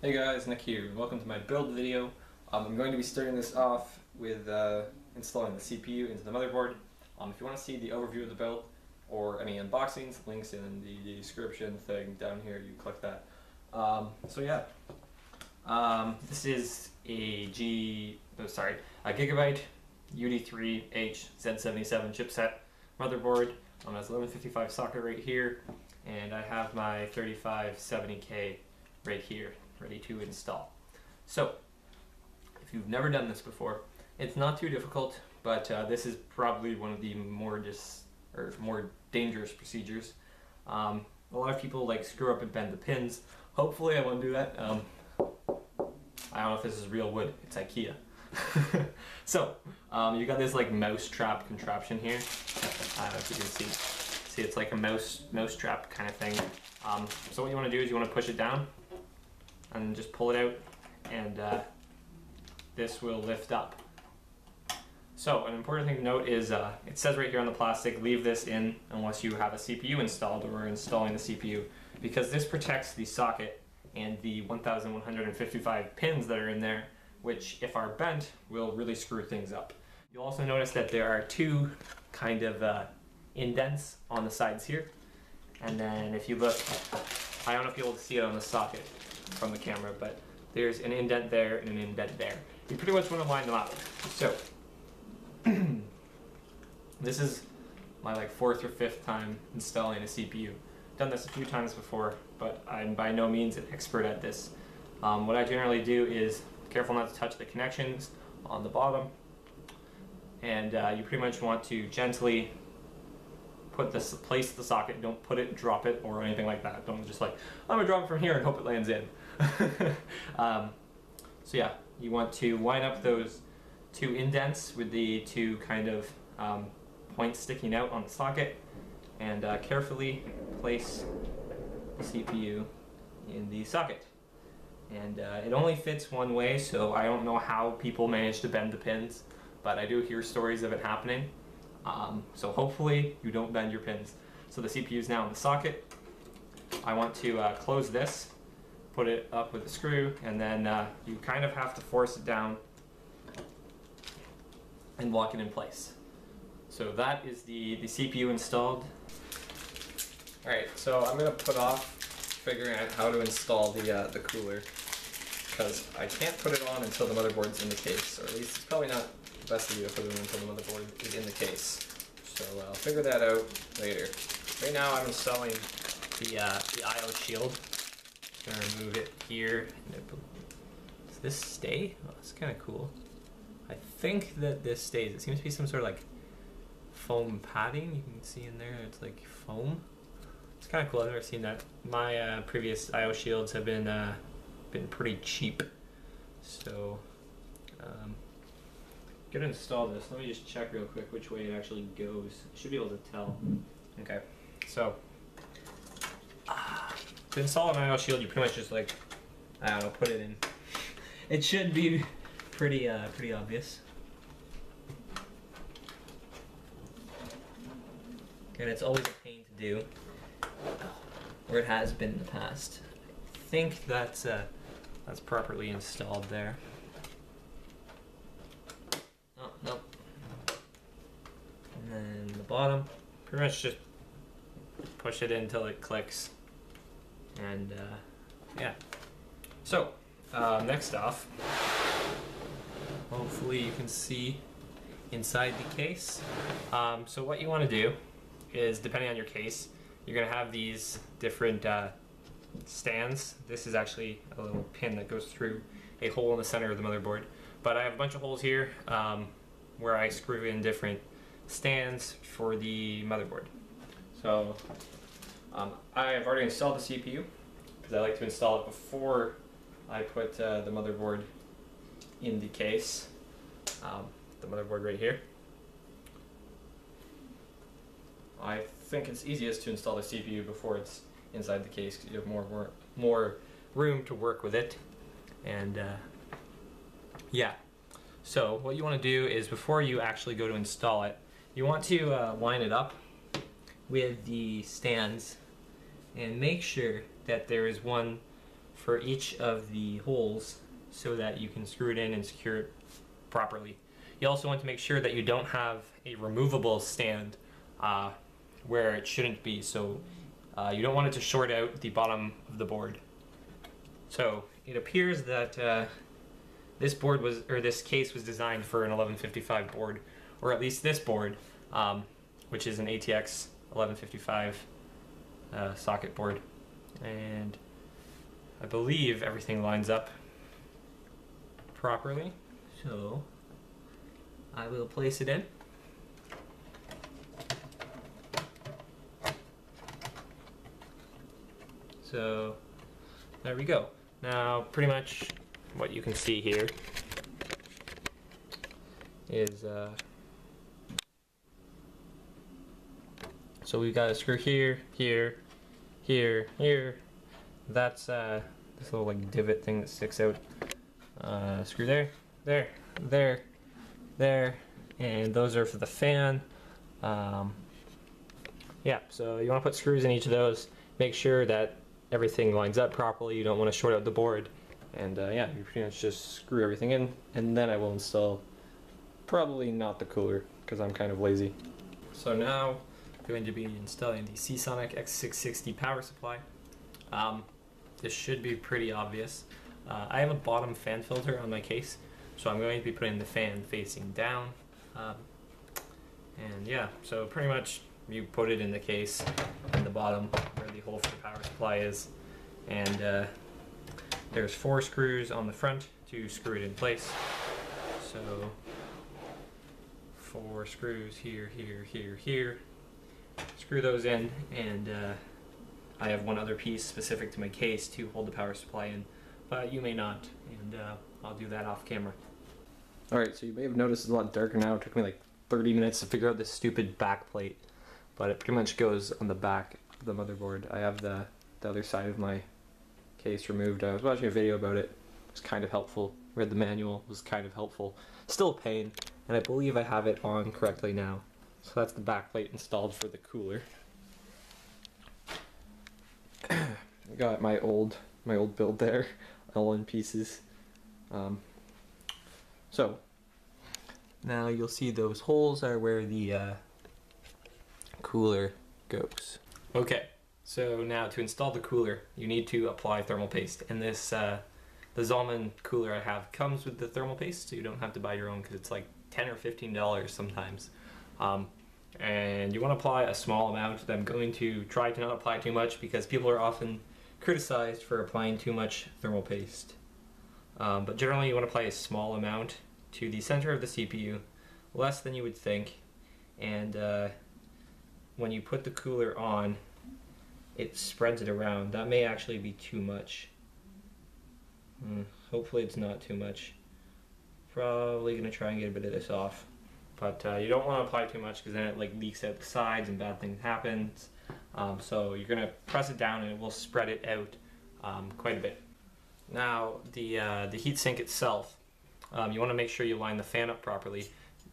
Hey guys, Nick here. Welcome to my build video. I'm going to be starting this off with installing the CPU into the motherboard. If you want to see the overview of the build or any unboxings, links in the description thing down here, you click that. This is a Gigabyte UD3H Z77 chipset motherboard. It has 1155 socket right here, and I have my 3570K right here, ready to install. So, if you've never done this before, it's not too difficult, but this is probably one of the more dangerous procedures. A lot of people screw up and bend the pins. Hopefully I won't do that. I don't know if this is real wood, it's IKEA. So, you got this mouse trap contraption here. I don't know if you can see it's like a mouse trap kind of thing. So what you want to do is you want to push it down and just pull it out, and this will lift up. So an important thing to note is it says right here on the plastic, leave this in unless you have a CPU installed or are installing the CPU, because this protects the socket and the 1155 pins that are in there, which if are bent will really screw things up. You'll also notice that there are two kind of indents on the sides here, and then if you look, I don't know if you'll be able to see it on the socket from the camera, but there's an indent there and an indent there. You pretty much want to line them up. So this is my fourth or fifth time installing a CPU. Done this a few times before, but I'm by no means an expert at this. What I generally do is careful not to touch the connections on the bottom, and you pretty much want to gently place the socket. Don't put it, drop it, or anything like that. Don't just I'm gonna drop it from here and hope it lands in. So yeah, you want to line up those two indents with the two kind of points sticking out on the socket, and carefully place the CPU in the socket. And it only fits one way, so I don't know how people manage to bend the pins, but I do hear stories of it happening. So hopefully you don't bend your pins. So the CPU is now in the socket. I want to close this, put it up with a screw, and then you kind of have to force it down and lock it in place. So that is the CPU installed. Alright, so I'm going to put off figuring out how to install the cooler, because I can't put it on until the motherboard's in the case, or at least it's probably not the best idea to put it in until the motherboard is in the case. So I'll figure that out later. Right now I'm installing the I/O shield. Just going to remove it here. Does this stay? Oh, that's kind of cool. I think that this stays. It seems to be some sort of foam padding. You can see in there it's foam. It's kind of cool. I've never seen that. My previous I/O shields have been pretty cheap. So gonna install this. Let me just check real quick which way it actually goes. I should be able to tell. Okay, so to install an I/O shield, you pretty much just I don't know, put it in. It should be pretty obvious. And it's always a pain to do, or it has been in the past. I think that's properly installed there. Oh, nope. And then the bottom, pretty much just push it in until it clicks. And yeah. So, next off, hopefully you can see inside the case. So what you want to do is, depending on your case, you're going to have these different stands. This is actually a little pin that goes through a hole in the center of the motherboard. But I have a bunch of holes here where I screw in different stands for the motherboard. So I have already installed the CPU, because I like to install it before I put the motherboard in the case. The motherboard right here. I think it's easiest to install the CPU before it's inside the case, because you have more room to work with it. And yeah, so what you want to do is, before you actually go to install it, you want to line it up with the stands and make sure that there is one for each of the holes so that you can screw it in and secure it properly. You also want to make sure that you don't have a removable stand where it shouldn't be, so you don't want it to short out the bottom of the board. So it appears that this case was designed for an 1155 board, or at least this board, which is an ATX 1155 socket board, and I believe everything lines up properly. So I will place it in. So there we go. Now pretty much what you can see here is so we've got a screw here, here, here, here. That's this little like divot thing that sticks out. Screw there, there, there, there, and those are for the fan. Yeah, so you want to put screws in each of those. Make sure that everything lines up properly. You don't want to short out the board. And yeah, you pretty much just screw everything in, and then I will install probably not the cooler because I'm kind of lazy. So now I'm going to be installing the SeaSonic X660 power supply. This should be pretty obvious. I have a bottom fan filter on my case, so I'm going to be putting the fan facing down. And yeah, so pretty much you put it in the case in the bottom where the hole for the power supply is, and there's 4 screws on the front to screw it in place. So 4 screws here, here, here, here. Screw those in, and I have one other piece specific to my case to hold the power supply in, but you may not, and I'll do that off camera. Alright, so you may have noticed it's a lot darker now. It took me like 30 minutes to figure out this stupid back plate, but it pretty much goes on the back of the motherboard. I have the other side of my case removed. I was watching a video about it. It was kind of helpful. Read the manual. It was kind of helpful. Still a pain, and I believe I have it on correctly now. So that's the back plate installed for the cooler. I got my old build there, all in pieces. So now you'll see those holes are where the cooler goes. Okay, so now to install the cooler, you need to apply thermal paste, and this the Zalman cooler I have comes with the thermal paste, so you don't have to buy your own because it's like $10 or $15 sometimes. And you want to apply a small amount. I'm going to try to not apply too much because people are often criticized for applying too much thermal paste. But generally you want to apply a small amount to the center of the CPU, less than you would think, and when you put the cooler on, it spreads it around. That may actually be too much. Hopefully it's not too much. Probably going to try and get a bit of this off. But you don't want to apply too much because then it like leaks out the sides and bad things happen. So you're going to press it down and it will spread it out quite a bit. Now the heatsink itself, you want to make sure you line the fan up properly.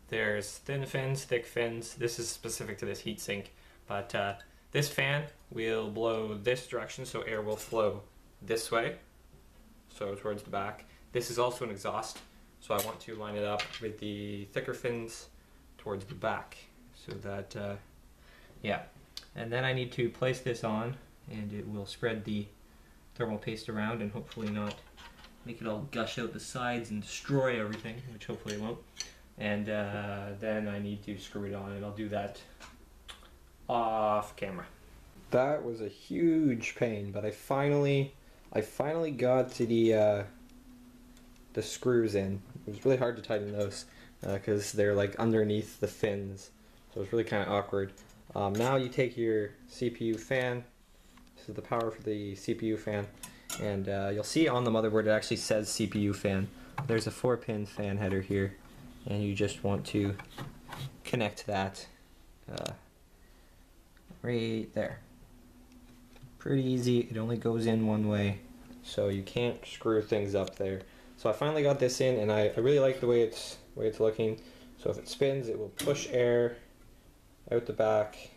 There's thin fins, thick fins. This is specific to this heatsink, but this fan will blow this direction, so air will flow this way, so towards the back. This is also an exhaust, so I want to line it up with the thicker fins towards the back, so that yeah. And then I need to place this on, and it will spread the thermal paste around and hopefully not make it all gush out the sides and destroy everything, which hopefully it won't. And then I need to screw it on, and I'll do that off camera. That was a huge pain, but I finally got to the screws in. It was really hard to tighten those because they're like underneath the fins, so it's really kind of awkward. Now you take your CPU fan. This is the power for the CPU fan, and you'll see on the motherboard it actually says CPU fan. There's a 4-pin fan header here, and you just want to connect that right there. Pretty easy. It only goes in one way, so you can't screw things up there. So I finally got this in, and I really like the way it's looking. So if it spins, it will push air out the back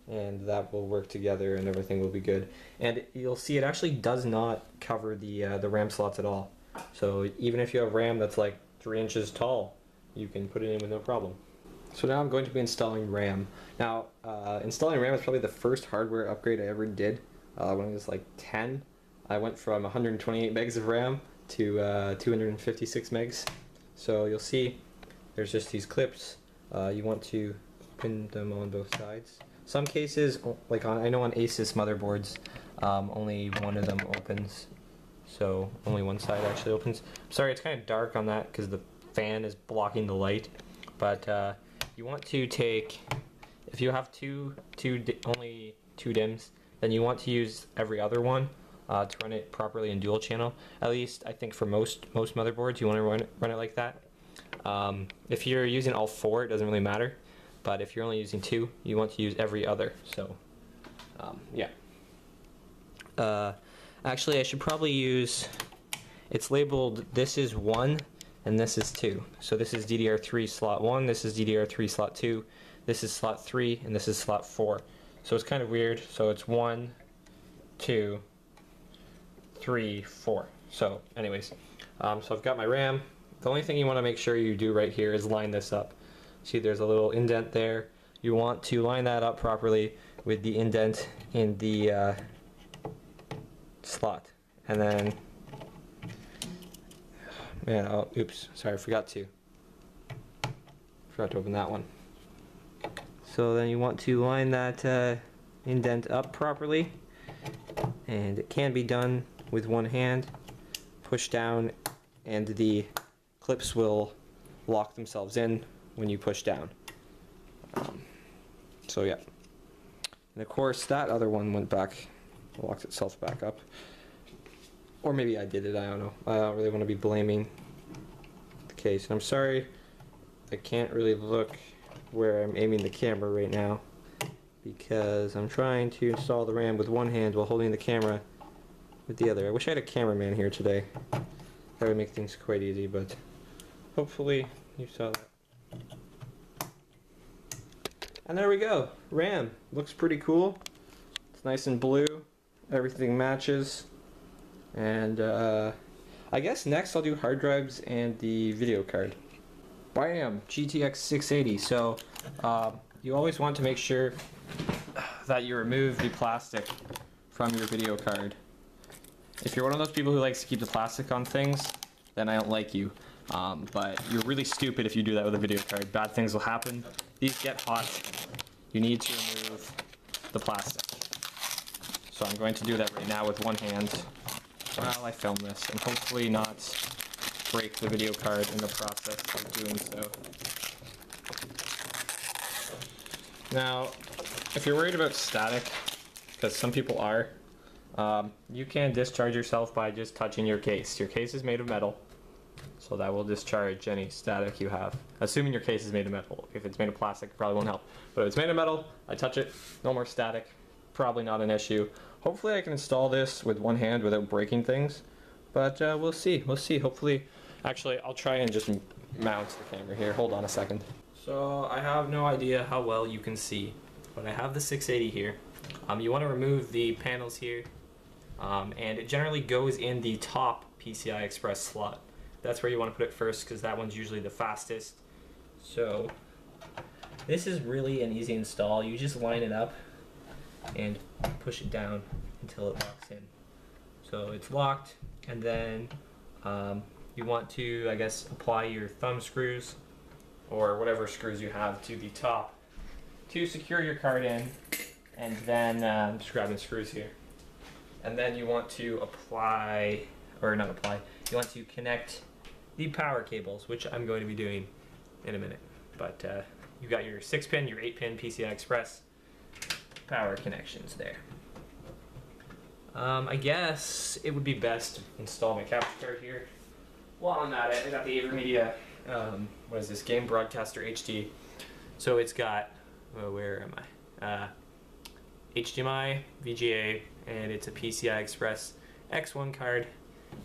and that will work together and everything will be good. And you'll see it actually does not cover the RAM slots at all. So even if you have RAM that's like 3 inches tall, you can put it in with no problem. So now I'm going to be installing RAM. Now, installing RAM is probably the first hardware upgrade I ever did. When I was like 10, I went from 128 megs of RAM to 256 megs. So you'll see there's just these clips. You want to open them on both sides. Some cases, like I know on Asus motherboards, only one of them opens. So only one side actually opens. Sorry, it's kind of dark on that because the fan is blocking the light. But you want to take, if you have only two DIMMs, then you want to use every other one to run it properly in dual channel. At least I think for most motherboards you want to run it like that. If you're using all 4, it doesn't really matter. But if you're only using 2, you want to use every other. So yeah. Actually, I should probably use, it's labeled, this is 1 and this is 2. So this is DDR3 slot 1, this is DDR3 slot 2, this is slot 3, and this is slot 4. So it's kind of weird. So it's 1, 2, 3, 4. So anyways, so I've got my RAM. The only thing you want to make sure you do right here is line this up. See, there's a little indent there. You want to line that up properly with the indent in the slot. And then, man, oh, oops, sorry, I forgot to open that one. So then you want to line that indent up properly, and it can be done with one hand. Push down, and the clips will lock themselves in when you push down. So yeah, and of course that other one went back, locked itself back up, or maybe I did it, I don't know. I don't really want to be blaming the case, and I'm sorry I can't really look where I'm aiming the camera right now because I'm trying to install the RAM with one hand while holding the camera with the other. I wish I had a cameraman here today. That would make things quite easy, but hopefully you saw that. And there we go. RAM. Looks pretty cool. It's nice and blue. Everything matches. And I guess next I'll do hard drives and the video card. Bam! GTX 680. So you always want to make sure that you remove the plastic from your video card. If you're one of those people who likes to keep the plastic on things, then I don't like you. But you're really stupid if you do that with a video card. Bad things will happen. These get hot. You need to remove the plastic. So I'm going to do that right now with one hand while I film this, and hopefully not break the video card in the process of doing so. Now, if you're worried about static, because some people are, you can discharge yourself by just touching your case. Your case is made of metal, so that will discharge any static you have. Assuming your case is made of metal. If it's made of plastic, it probably won't help. But if it's made of metal, I touch it, no more static, probably not an issue. Hopefully I can install this with one hand without breaking things, but we'll see, Hopefully, actually, I'll try and just mount the camera here. Hold on a second. So I have no idea how well you can see, but I have the 680 here. You want to remove the panels here, and it generally goes in the top PCI Express slot. That's where you want to put it first because that one's usually the fastest. So this is really an easy install. You just line it up and push it down until it locks in. So it's locked, and then you want to, I guess, apply your thumb screws or whatever screws you have to the top to secure your card in, and then just grabbing the screws here. And then you want to apply, or not apply, you want to connect the power cables, which I'm going to be doing in a minute. But you got your 6-pin, your 8-pin PCI Express power connections there. I guess it would be best to install my capture card here. While I'm at it, I got the AverMedia, what is this, Game Broadcaster HD. So it's got, where am I? HDMI, VGA, and it's a PCI Express X1 card.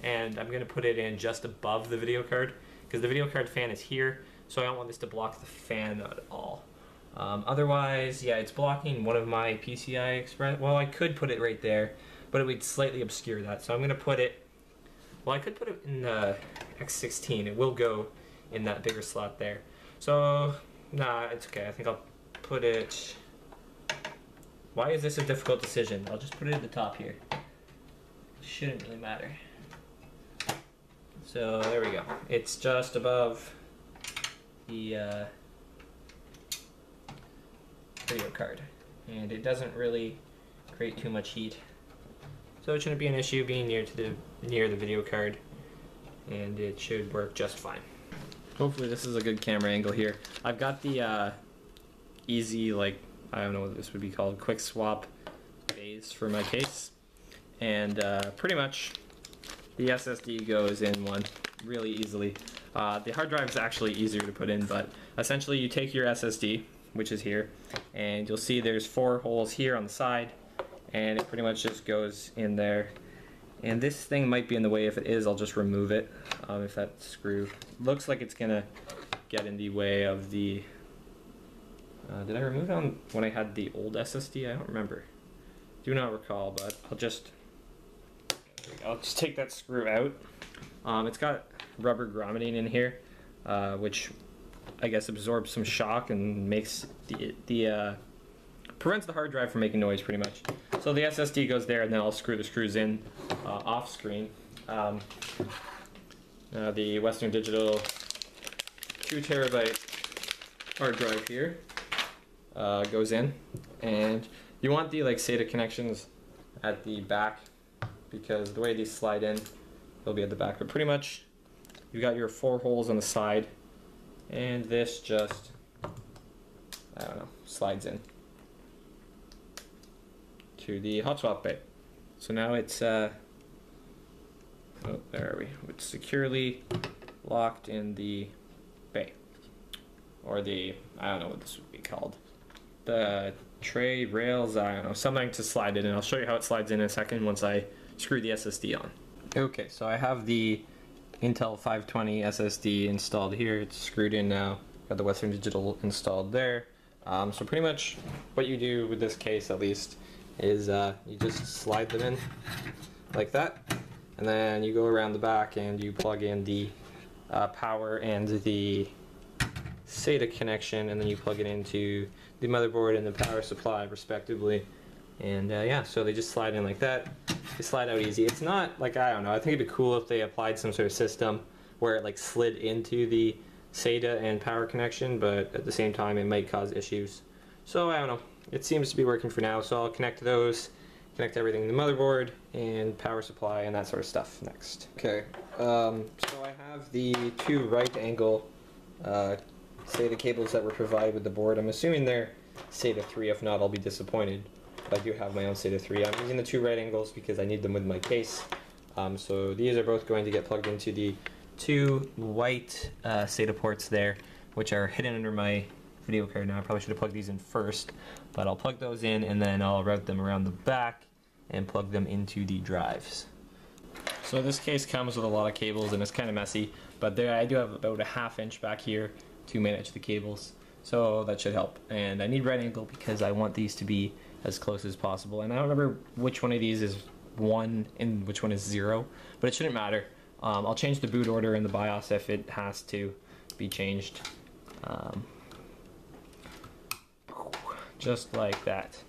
And I'm going to put it in just above the video card because the video card fan is here, so I don't want this to block the fan at all. Otherwise, yeah, it's blocking one of my PCI Express. Well, I could put it right there, but it would slightly obscure that. So I'm going to put it, well, I could put it in the X16. It will go in that bigger slot there. So, nah, it's okay. I think I'll put it, why is this a difficult decision? I'll just put it at the top here. It shouldn't really matter. So there we go. It's just above the video card, and it doesn't really create too much heat, so it shouldn't be an issue being near the video card, and it should work just fine. Hopefully this is a good camera angle here. I've got the easy, like, I don't know what this would be called, quick swap base for my case, and pretty much the SSD goes in one really easily. The hard drive is actually easier to put in, but essentially you take your SSD, which is here, and you'll see there's 4 holes here on the side, and it pretty much just goes in there. And this thing might be in the way. If it is, I'll just remove it. If that screw looks like it's gonna get in the way of the did I remove it on when I had the old SSD? I don't remember. Do not recall, but I'll just take that screw out. It's got rubber grommeting in here, which I guess absorbs some shock and makes prevents the hard drive from making noise pretty much. So the SSD goes there, and then I'll screw the screws in off screen. The Western Digital 2 terabyte hard drive here goes in, and you want the SATA connections at the back, because the way these slide in, they'll be at the back. But pretty much, you've got your 4 holes on the side, and this just, I don't know, slides in to the hot swap bay. So now it's, oh, there are we. It's securely locked in the bay, or the, I don't know what this would be called, the tray rails, I don't know, something to slide it in. I'll show you how it slides in a second once I screw the SSD on. Okay, so I have the Intel 520 SSD installed here. It's screwed in now. Got the Western Digital installed there. So pretty much what you do with this case, at least, is you just slide them in like that, and then you go around the back and you plug in the power and the SATA connection, and then you plug it into the motherboard and the power supply respectively. And yeah, so they just slide in like that. They slide out easy. It's not like, I don't know, I think it'd be cool if they applied some sort of system where it slid into the SATA and power connection, but at the same time it might cause issues. So I don't know, it seems to be working for now, so I'll connect those, connect everything in the motherboard and power supply and that sort of stuff next. Okay, so I have the 2 right angle SATA cables that were provided with the board. I'm assuming they're SATA 3, if not I'll be disappointed. I do have my own SATA 3. I'm using the 2 right angles because I need them with my case. So these are both going to get plugged into the 2 white SATA ports there, which are hidden under my video card. Now I probably should have plugged these in first, but I'll plug those in and then I'll route them around the back and plug them into the drives. So this case comes with a lot of cables and it's kind of messy, but there I do have about a 1/2 inch back here to manage the cables, so that should help. And I need right angle because I want these to be as close as possible, and I don't remember which one of these is 1 and which one is 0, but it shouldn't matter. I'll change the boot order and the BIOS if it has to be changed, just like that.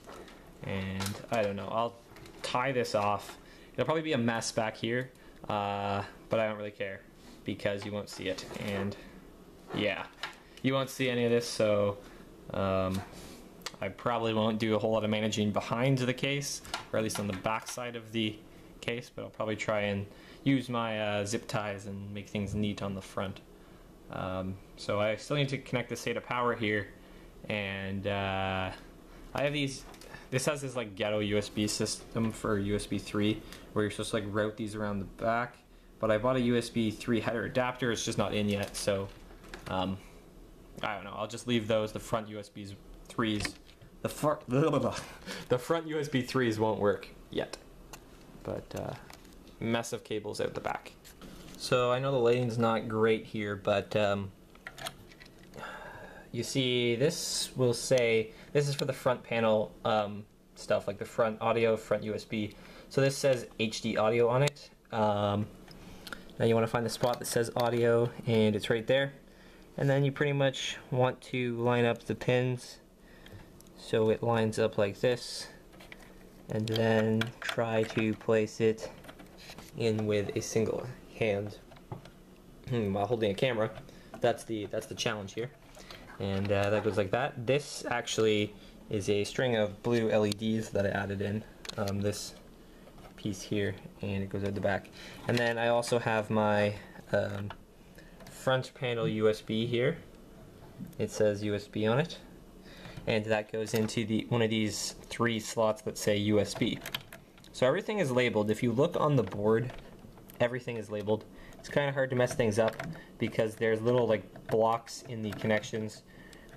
And I don't know, I'll tie this off. It'll probably be a mess back here, but I don't really care because you won't see it. And yeah, you won't see any of this, so I probably won't do a whole lot of managing behind the case, or at least on the back side of the case, but I'll probably try and use my zip ties and make things neat on the front. So I still need to connect the SATA power here, and I have these, this has this ghetto USB system for USB 3 where you're supposed to route these around the back, but I bought a USB 3 header adapter. It's just not in yet, so I don't know, I'll just leave those. The front USB 3s, the front USB 3s won't work yet, but mess of cables out the back. So I know the lighting's not great here, but you see this will say, this is for the front panel stuff, like the front audio, front USB. So this says HD audio on it. Now you want to find the spot that says audio, and it's right there. And then you pretty much want to line up the pins so it lines up like this, and then try to place it in with a single hand while holding a camera. That's the challenge here, and that goes like that. This actually is a string of blue LEDs that I added in this piece here, and it goes at the back. And then I also have my front panel USB here. It says USB on it, and that goes into one of these 3 slots that say USB. So everything is labeled. If you look on the board, everything is labeled. It's kind of hard to mess things up because there's little like blocks in the connections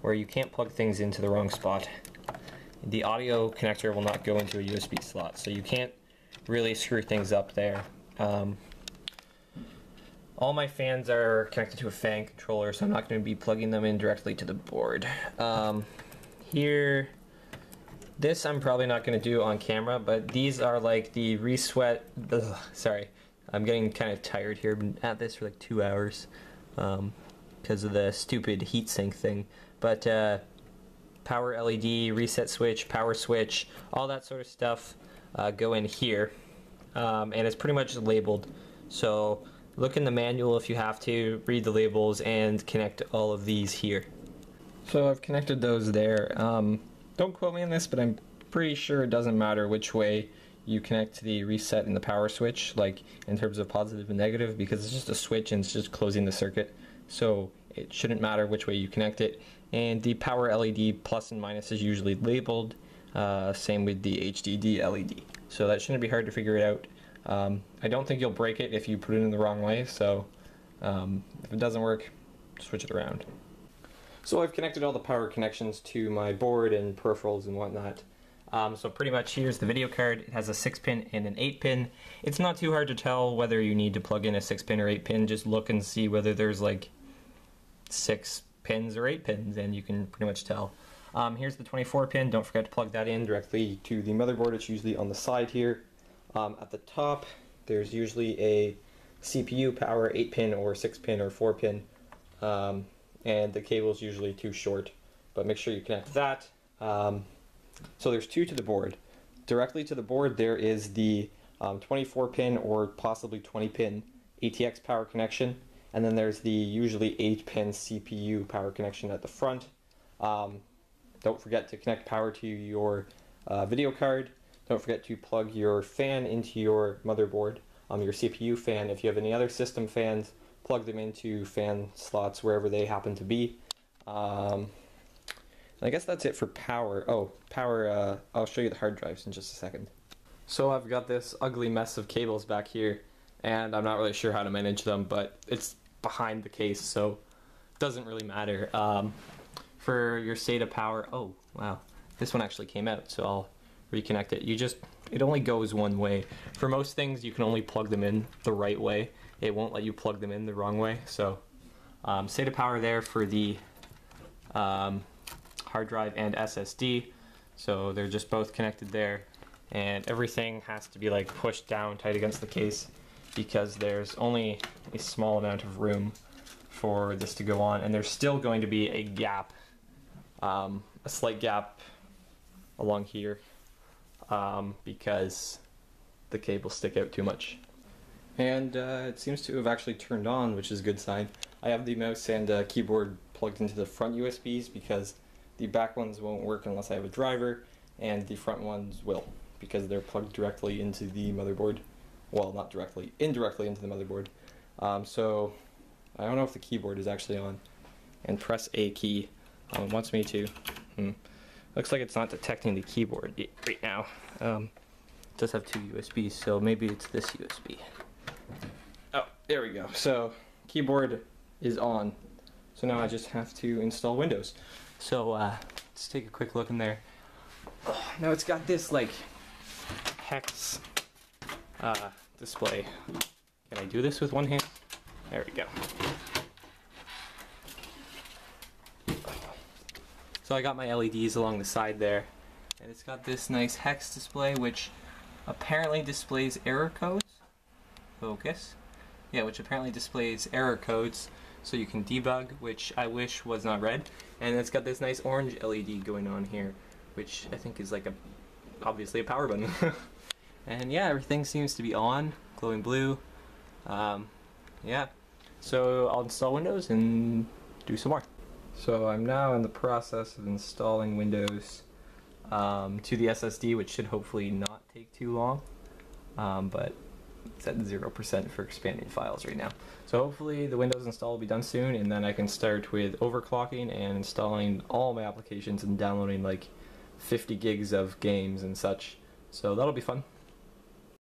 where you can't plug things into the wrong spot. The audio connector will not go into a USB slot, so you can't really screw things up there. All my fans are connected to a fan controller, so I'm not going to be plugging them in directly to the board. Here, this I'm probably not going to do on camera, but these are like the resweat. Sorry, I'm getting kind of tired here. I've been at this for like 2 hours because of the stupid heatsink thing. But power LED, reset switch, power switch, all that sort of stuff go in here, and it's pretty much labeled. So look in the manual if you have to, read the labels, and connect all of these here. So I've connected those there. Don't quote me on this, but I'm pretty sure it doesn't matter which way you connect the reset and the power switch, like in terms of positive and negative, because it's just a switch and it's just closing the circuit. So it shouldn't matter which way you connect it. And the power LED plus and minus is usually labeled. Same with the HDD LED. So that shouldn't be hard to figure it out. I don't think you'll break it if you put it in the wrong way, so if it doesn't work, switch it around. So I've connected all the power connections to my board and peripherals and whatnot. So pretty much here's the video card. It has a 6-pin and an 8-pin. It's not too hard to tell whether you need to plug in a 6-pin or 8-pin. Just look and see whether there's like 6 pins or 8 pins, and you can pretty much tell. Here's the 24-pin. Don't forget to plug that in directly to the motherboard. It's usually on the side here. At the top, there's usually a CPU power 8-pin or 6-pin or 4-pin, and the cable's usually too short, but make sure you connect that. So there's 2 to the board. Directly to the board there is the 24-pin or possibly 20-pin ATX power connection, and then there's the usually 8-pin CPU power connection at the front. Don't forget to connect power to your video card. Don't forget to plug your fan into your motherboard, your CPU fan. If you have any other system fans, plug them into fan slots wherever they happen to be. I guess that's it for power. Oh, power, I'll show you the hard drives in just a second. So I've got this ugly mess of cables back here, and I'm not really sure how to manage them, but it's behind the case, so it doesn't really matter. For your SATA power, oh wow, this one actually came out, so I'll reconnect it. It only goes one way. For most things, you can only plug them in the right way. It won't let you plug them in the wrong way. So SATA power there for the hard drive and SSD. So they're just both connected there. And everything has to be like pushed down tight against the case because there's only a small amount of room for this to go on. And there's still going to be a gap, a slight gap along here. Because the cables stick out too much. And it seems to have actually turned on, which is a good sign. I have the mouse and keyboard plugged into the front USBs because the back ones won't work unless I have a driver, and the front ones will because they're plugged directly into the motherboard. Well, not directly, indirectly into the motherboard. So I don't know if the keyboard is actually on. And press A key. It wants me to. Looks like it's not detecting the keyboard right now. It does have 2 USBs, so maybe it's this USB. Oh, there we go. So, keyboard is on. So now I just have to install Windows. So, let's take a quick look in there. Oh, now it's got this, like, hex display. Can I do this with one hand? There we go. So I got my LEDs along the side there, and it's got this nice hex display which apparently displays error codes. Focus. Yeah, which apparently displays error codes so you can debug, which I wish was not red. And it's got this nice orange LED going on here, which I think is like obviously a power button. And yeah, everything seems to be on, glowing blue. Yeah, so I'll install Windows and do some more. So I'm now in the process of installing Windows to the SSD, which should hopefully not take too long, but it's at 0% for expanding files right now. So hopefully the Windows install will be done soon, and then I can start with overclocking and installing all my applications and downloading like 50 gigs of games and such. So that'll be fun.